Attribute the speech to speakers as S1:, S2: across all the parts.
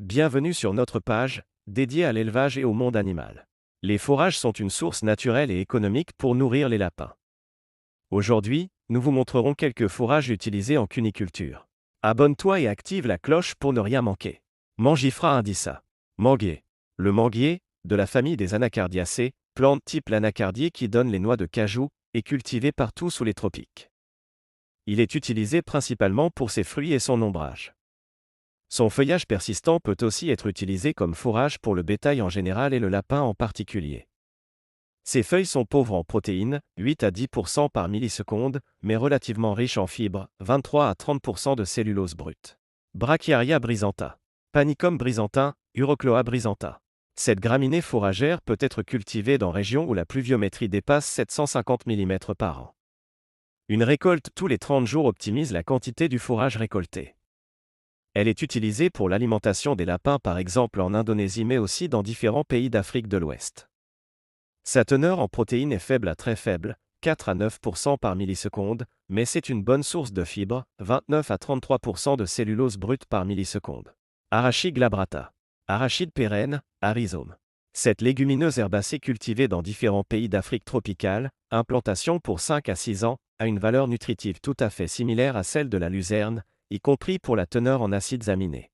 S1: Bienvenue sur notre page, dédiée à l'élevage et au monde animal. Les fourrages sont une source naturelle et économique pour nourrir les lapins. Aujourd'hui, nous vous montrerons quelques fourrages utilisés en cuniculture. Abonne-toi et active la cloche pour ne rien manquer. Mangifera indica. Manguier. Le manguier, de la famille des Anacardiacées, plante type l'anacardier qui donne les noix de cajou, est cultivé partout sous les tropiques. Il est utilisé principalement pour ses fruits et son ombrage. Son feuillage persistant peut aussi être utilisé comme fourrage pour le bétail en général et le lapin en particulier. Ses feuilles sont pauvres en protéines, 8 à 10% par milliseconde, mais relativement riches en fibres, 23 à 30% de cellulose brute. Brachyaria brisanta. Panicum brisantin, Urocloa brisanta. Cette graminée fourragère peut être cultivée dans régions où la pluviométrie dépasse 750 mm par an. Une récolte tous les 30 jours optimise la quantité du fourrage récolté. Elle est utilisée pour l'alimentation des lapins par exemple en Indonésie mais aussi dans différents pays d'Afrique de l'Ouest. Sa teneur en protéines est faible à très faible, 4 à 9% par milliseconde, mais c'est une bonne source de fibres, 29 à 33% de cellulose brute par milliseconde. Arachide glabrata. Arachide pérenne, Arhizome. Cette légumineuse herbacée cultivée dans différents pays d'Afrique tropicale, implantation pour 5 à 6 ans, a une valeur nutritive tout à fait similaire à celle de la luzerne, y compris pour la teneur en acides aminés.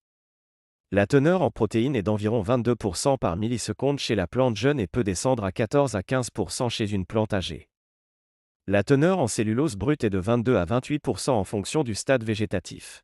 S1: La teneur en protéines est d'environ 22% par milliseconde chez la plante jeune et peut descendre à 14 à 15% chez une plante âgée. La teneur en cellulose brute est de 22 à 28% en fonction du stade végétatif.